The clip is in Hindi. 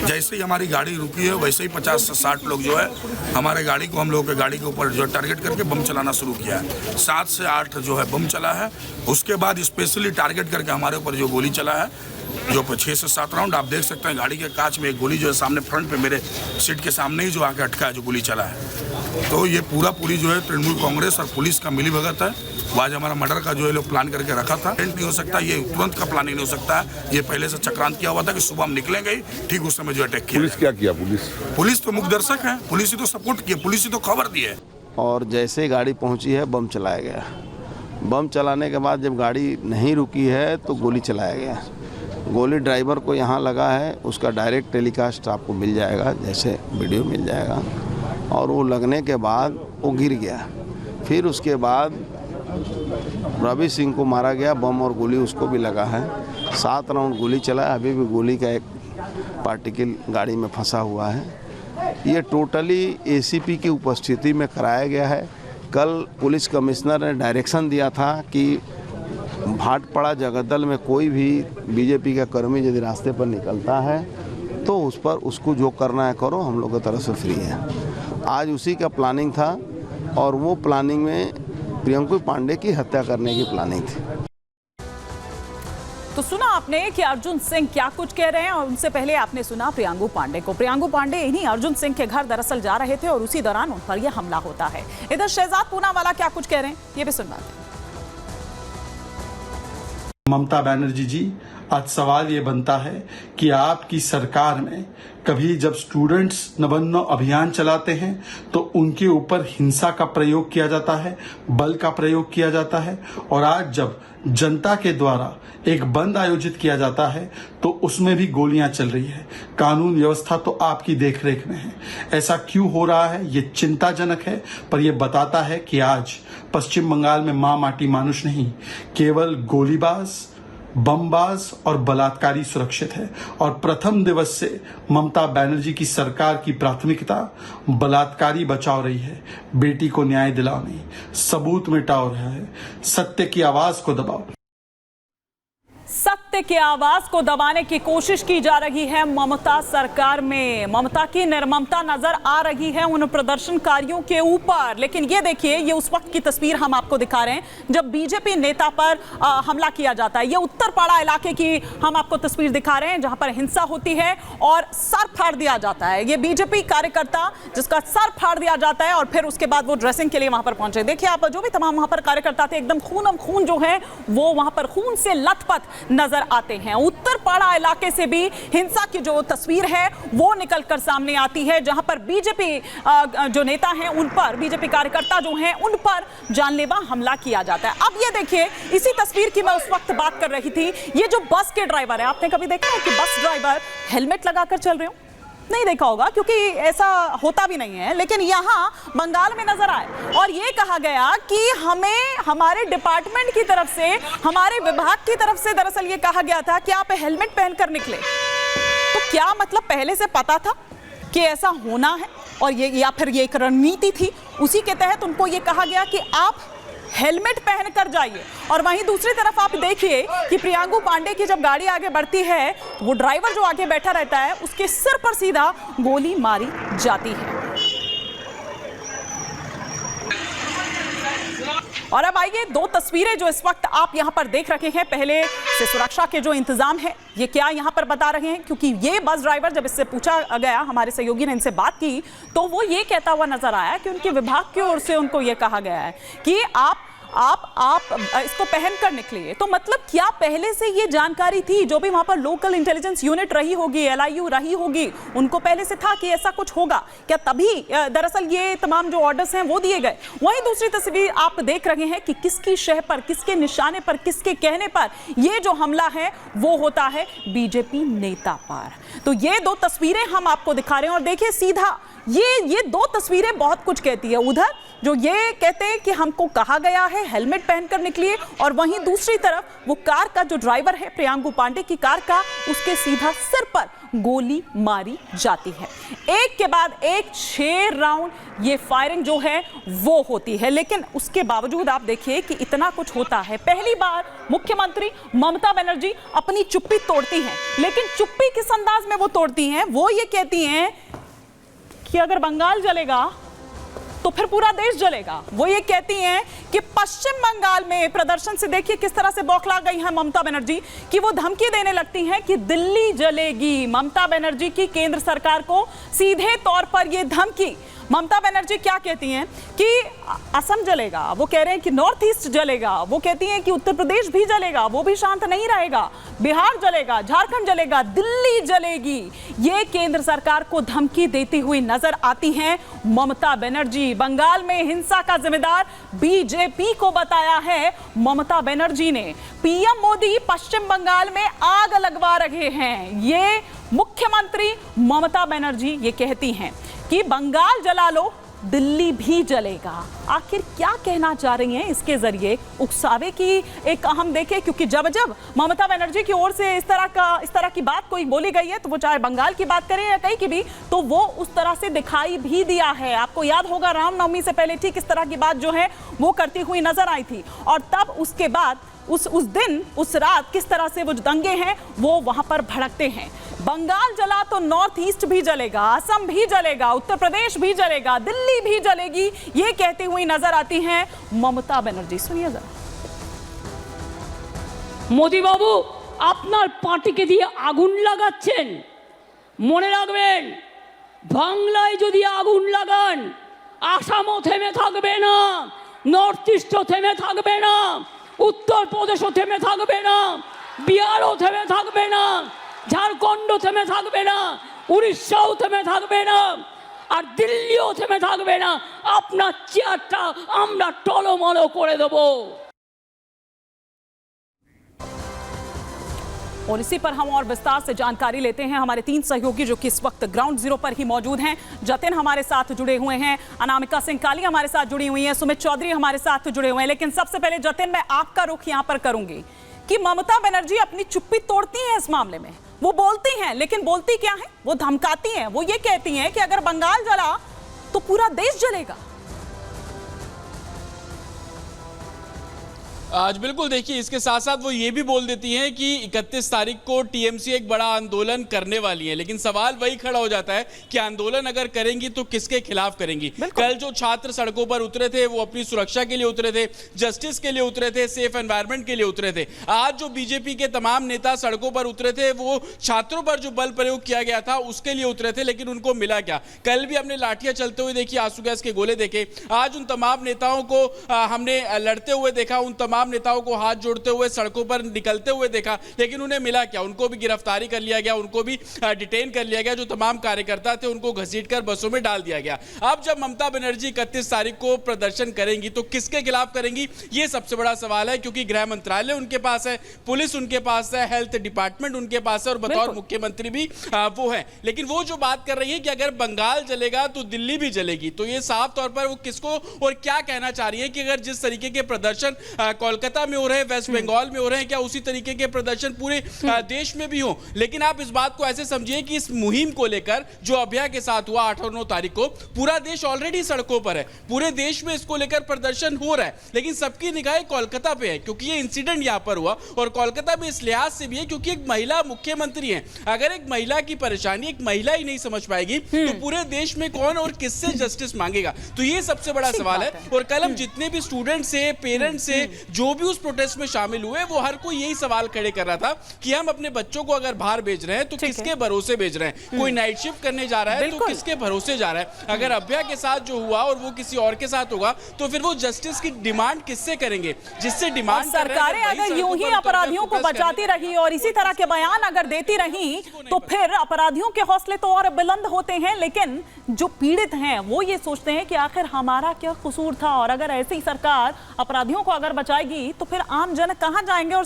जैसे ही हमारी गाड़ी रुकी है वैसे ही 50 से 60 लोग जो है हमारे गाड़ी को, हम लोगों के गाड़ी के ऊपर जो टारगेट करके बम चलाना शुरू किया है। 7 से 8 जो है बम चला है। उसके बाद स्पेशली टारगेट करके हमारे ऊपर जो गोली चला है, जो 6 से 7 राउंड आप देख सकते हैं। गाड़ी के कांच में एक गोली जो है सामने फ्रंट पे मेरे सीट के सामने ही जो आके अटका है, जो गोली चला है। तो ये पूरी जो है तृणमूल कांग्रेस और पुलिस का मिलीभगत है। आज हमारा मर्डर का जो है लोग प्लान करके रखा था। नहीं हो सकता, ये तुरंत का प्लानिंग नहीं हो सकता है। ये पहले से चक्रांत किया हुआ था कि सुबह हम निकलेंगे, ठीक उस समय जो अटैक किया। पुलिस क्या किया? पुलिस तो मुखदर्शक है, पुलिस ही तो सपोर्ट किया, पुलिस ही तो खबर दी है। और जैसे ही गाड़ी पहुंची है बम चलाया गया। बम चलाने के बाद जब गाड़ी नहीं रुकी है तो गोली चलाया गया। गोली ड्राइवर को यहाँ लगा है, उसका डायरेक्ट टेलीकास्ट आपको मिल जाएगा, जैसे वीडियो मिल जाएगा। और वो लगने के बाद वो गिर गया। फिर उसके बाद रवि सिंह को मारा गया, बम और गोली उसको भी लगा है। 7 राउंड गोली चला, अभी भी गोली का एक पार्टिकल गाड़ी में फंसा हुआ है। ये टोटली एसीपी की उपस्थिति में कराया गया है। कल पुलिस कमिश्नर ने डायरेक्शन दिया था कि भाटपाड़ा जगदल में कोई भी बीजेपी का कर्मी यदि रास्ते पर निकलता है तो उस पर उसको जो करना है करो, हम लोग की तरफ से फ्री है। आज उसी का प्लानिंग था और वो प्लानिंग में प्रियंका पांडे की हत्या करने की प्लानिंग थी। तो सुना आपने कि अर्जुन सिंह क्या कुछ कह रहे हैं, और उनसे पहले आपने सुना प्रियंका पांडे को। प्रियंका पांडे इन्हीं अर्जुन सिंह के घर दरअसल जा रहे थे और उसी दौरान उन पर यह हमला होता है। इधर शहजाद पूनावाला क्या कुछ कह रहे हैं, ये भी सुनवाते हैं। ममता बनर्जी जी, आज सवाल ये बनता है कि आपकी सरकार में कभी जब स्टूडेंट्स नवोन्मेष अभियान चलाते हैं तो उनके ऊपर हिंसा का प्रयोग किया जाता है, बल का प्रयोग किया जाता है, और आज जब जनता के द्वारा एक बंद आयोजित किया जाता है तो उसमें भी गोलियां चल रही है। कानून व्यवस्था तो आपकी देखरेख में है। ऐसा क्यों हो रहा है ये चिंताजनक है, पर यह बताता है कि आज पश्चिम बंगाल में मां माटी मानुष नहीं, केवल गोलीबाज, बमबाज और बलात्कारी सुरक्षित है। और प्रथम दिवस से ममता बनर्जी की सरकार की प्राथमिकता बलात्कारी बचाव रही है। बेटी को न्याय दिलाओ नहीं, सबूत मिटाओ रहा है, सत्य की आवाज को दबाओ। सत्य की आवाज को दबाने की कोशिश की जा रही है ममता सरकार में। ममता की निर्ममता नजर आ रही है उन प्रदर्शनकारियों के ऊपर। लेकिन ये देखिए, ये उस वक्त की तस्वीर हम आपको दिखा रहे हैं जब बीजेपी नेता पर हमला किया जाता है। ये उत्तरपाड़ा इलाके की हम आपको तस्वीर दिखा रहे हैं जहां पर हिंसा होती है और सर फाड़ दिया जाता है। ये बीजेपी कार्यकर्ता जिसका सर फाड़ दिया जाता है और फिर उसके बाद वो ड्रेसिंग के लिए वहां पर पहुंचे। देखिए आप, जो भी तमाम वहां पर कार्यकर्ता थे एकदम खूनम खून जो है वो वहां पर खून से लथपथ नजर आते हैं। उत्तरपाड़ा इलाके से भी हिंसा की जो तस्वीर है वो निकलकर सामने आती है जहां पर बीजेपी जो नेता हैं उन पर, बीजेपी कार्यकर्ता जो हैं उन पर जानलेवा हमला किया जाता है। अब ये देखिए, इसी तस्वीर की मैं उस वक्त बात कर रही थी। ये जो बस के ड्राइवर है, आपने कभी देखा है कि बस ड्राइवर हेलमेट लगाकर चल रहे हो? नहीं देखा होगा क्योंकि ऐसा होता भी नहीं है, लेकिन यहाँ बंगाल में नजर आए और ये कहा गया कि हमें हमारे डिपार्टमेंट की तरफ से, हमारे विभाग की तरफ से दरअसल ये कहा गया था कि आप हेलमेट पहनकर निकले। तो क्या मतलब पहले से पता था कि ऐसा होना है और ये, या फिर ये एक रणनीति थी, उसी के तहत उनको ये कहा गया कि आप हेलमेट पहनकर जाइए। और वहीं दूसरी तरफ आप देखिए कि प्रियंका पांडे की जब गाड़ी आगे बढ़ती है तो वो ड्राइवर जो आगे बैठा रहता है उसके सिर पर सीधा गोली मारी जाती है। और अब आइए, 2 तस्वीरें जो इस वक्त आप यहां पर देख रहे हैं, पहले से सुरक्षा के जो इंतजाम है ये क्या यहां पर बता रहे हैं, क्योंकि ये बस ड्राइवर जब इससे पूछा गया, हमारे सहयोगी ने इनसे बात की तो वो ये कहता हुआ नजर आया कि उनके विभाग की ओर से उनको ये कहा गया है कि आप इसको पहनकर निकलिए। तो मतलब क्या पहले से ये जानकारी थी? जो भी वहां पर लोकल इंटेलिजेंस यूनिट रही होगी, LIU रही होगी, उनको पहले से था कि ऐसा कुछ होगा क्या? तभी दरअसल ये तमाम जो ऑर्डर्स हैं वो दिए गए। वहीं दूसरी तस्वीर आप देख रहे हैं कि किसकी शह पर, किसके निशाने पर, किसके कहने पर ये जो हमला है वो होता है बीजेपी नेता पर। तो ये 2 तस्वीरें हम आपको दिखा रहे हैं और देखिए सीधा ये 2 तस्वीरें बहुत कुछ कहती है। उधर जो ये कहते हैं कि हमको कहा गया है हेलमेट पहनकर निकलिए, और वहीं दूसरी तरफ वो कार का जो ड्राइवर है प्रियांकु पांडे की कार का, उसके सीधा सिर पर गोली मारी जाती है। एक के बाद एक 6 राउंड ये फायरिंग जो है वो होती है, लेकिन उसके बावजूद आप देखिए कि इतना कुछ होता है। पहली बार मुख्यमंत्री ममता बनर्जी अपनी चुप्पी तोड़ती हैं, लेकिन चुप्पी किस अंदाज में वो तोड़ती हैं? वो ये कहती हैं कि अगर बंगाल जलेगा तो फिर पूरा देश जलेगा। वो ये कहती हैं कि पश्चिम बंगाल में प्रदर्शन से देखिए किस तरह से बौखला गई है ममता बनर्जी, कि वो धमकी देने लगती हैं कि दिल्ली जलेगी। ममता बनर्जी की केंद्र सरकार को सीधे तौर पर ये धमकी। ममता बनर्जी क्या कहती हैं कि असम जलेगा, वो कह रहे हैं कि नॉर्थ ईस्ट जलेगा, वो कहती हैं कि उत्तर प्रदेश भी जलेगा, वो भी शांत नहीं रहेगा, बिहार जलेगा, झारखंड जलेगा, दिल्ली जलेगी। ये केंद्र सरकार को धमकी देती हुई नजर आती हैं ममता बनर्जी। बंगाल में हिंसा का जिम्मेदार बीजेपी को बताया है ममता बनर्जी ने। पीएम मोदी पश्चिम बंगाल में आग लगवा रहे हैं, ये मुख्यमंत्री ममता बनर्जी ये कहती हैं कि बंगाल जला लो दिल्ली भी जलेगा। आखिर क्या कहना चाह रही हैं इसके जरिए? उकसावे की एक हम देखें, क्योंकि जब जब ममता बनर्जी की ओर से इस तरह की बात कोई बोली गई है, तो वो चाहे बंगाल की बात करें या कहीं की भी, तो वो उस तरह से दिखाई भी दिया है। आपको याद होगा रामनवमी से पहले ठीक इस तरह की बात जो है वो करती हुई नजर आई थी, और तब उसके बाद उस दिन उस रात किस तरह से वो दंगे हैं वो वहां पर भड़कते हैं। बंगाल जला तो नॉर्थ ईस्ट भी जलेगा, असम भी जलेगा, उत्तर प्रदेश भी जलेगा, दिल्ली भी जलेगी, ये कहती हुई नजर आती हैं ममता बनर्जी। सुनिए जरा। মোদি বাবু আপনার পার্টিকে দিয়ে আগুন লাগাচ্ছেন, মনে রাখবেন বাংলায় যদি আগুন লাগান আসামও থেমে থাকবে না, নর্থ ইস্টও থেমে থাকবে না, উত্তর প্রদেশও থেমে থাকবে না, বিহারও থেমে থাকবে না, ঝাড়খণ্ড থেমে থাকবে না, উড়িষ্যাও থেমে থাকবে না, আর দিল্লিও থেমে থাকবে না। আপনার চেয়ারটা আমরা টলমল করে দেবো। और इसी पर हम और विस्तार से जानकारी लेते हैं हमारे 3 सहयोगी जो कि इस वक्त ग्राउंड जीरो पर ही मौजूद हैं। जतिन हमारे साथ जुड़े हुए हैं, अनामिका सिंह काली हमारे साथ जुड़ी हुई हैं, सुमित चौधरी हमारे साथ जुड़े हुए हैं। लेकिन सबसे पहले जतिन, मैं आपका रुख यहां पर करूंगी कि ममता बनर्जी अपनी चुप्पी तोड़ती हैं इस मामले में। वो बोलती हैं, लेकिन बोलती क्या है? वो धमकाती हैं। वो ये कहती हैं कि अगर बंगाल जला तो पूरा देश जलेगा। आज बिल्कुल देखिए, इसके साथ साथ वो ये भी बोल देती हैं कि 31 तारीख को टीएमसी एक बड़ा आंदोलन करने वाली है। लेकिन सवाल वही खड़ा हो जाता है कि आंदोलन अगर करेंगी तो किसके खिलाफ करेंगी? कल जो छात्र सड़कों पर उतरे थे वो अपनी सुरक्षा के लिए उतरे थे, जस्टिस के लिए उतरे थे, सेफ एनवायरनमेंट के लिए उतरे थे। आज जो बीजेपी के तमाम नेता सड़कों पर उतरे थे वो छात्रों पर जो बल प्रयोग किया गया था उसके लिए उतरे थे, लेकिन उनको मिला क्या? कल भी हमने लाठियां चलते हुए देखी, आंसू गैस के गोले देखे। आज उन तमाम नेताओं को हमने लड़ते हुए देखा, उन तमाम नेताओं को हाथ जोड़ते हुए सड़कों पर निकलते हुए देखा, लेकिन उन्हें मिला क्या? उनको भी गिरफ्तारी कर लिया गया, उनको भी डिटेन कर लिया गया। जो तमाम कार्यकर्ता थे उनको घसीटकर बसों में डाल दिया गया। अब जब ममता बनर्जी 31 तारीख को प्रदर्शन करेंगी तो किसके खिलाफ करेंगी, ये सबसे बड़ा सवाल है, क्योंकि गृह मंत्रालय उनके पास है, पुलिस उनके पास है, हेल्थ डिपार्टमेंट उनके पास है, और बतौर मुख्यमंत्री भी वो है। लेकिन वो जो बात कर रही है कि अगर बंगाल जलेगा तो दिल्ली भी जलेगी, तो ये साफ तौर पर वो किसको और क्या कहना चाह रही है कि अगर जिस तरीके के प्रदर्शन कोलकाता में हो रहे हैं, वेस्ट बंगाल में हो रहे हैं, क्या उसी तरीके के प्रदर्शन पूरे देश में भी हो? लेकिन आप इस बात को ऐसे समझिए कि इस मुहिम को लेकर जो अभया के साथ हुआ 8 और 9 तारीख को, पूरा देश ऑलरेडी सड़कों पर है, पूरे देश में इसको लेकर प्रदर्शन हो रहा है, लेकिन सबकी निगाहें कोलकाता पे है, क्योंकि ये इंसिडेंट यहां पर हुआ। और कोलकाता में इस लिहाज से भी है क्योंकि एक महिला मुख्यमंत्री है। अगर एक महिला की परेशानी एक महिला ही नहीं समझ पाएगी तो पूरे देश में कौन और किससे जस्टिस मांगेगा? तो ये सबसे बड़ा सवाल है। और कल हम जितने भी स्टूडेंट से, पेरेंट्स से, जो भी उस प्रोटेस्ट में शामिल हुए, वो हर कोई यही सवाल खड़े कर रहा था कि हम अपने बच्चों को अगर बाहर भेज रहे हैं तो किसके भरोसे भेज रहे हैं? कोई नाइट शिफ्ट करने जा रहा है तो किसके भरोसे जा रहा है? अगर अभया के साथ जो हुआ और वो किसी और के साथ होगा तो फिर वो जस्टिस की डिमांड किससे करेंगे? जिससे डिमांड सरकारें अगर यूं ही अपराधियों को बचाती रही और इसी तरह के बयान अगर देती रही तो फिर अपराधियों के हौसले तो और बुलंद होते हैं, लेकिन जो पीड़ित हैं वो ये सोचते हैं कि आखिर हमारा क्या कसूर था। और अगर ऐसी सरकार अपराधियों को अगर बचाएगी तो फिर आम जन कहां जाएंगे? और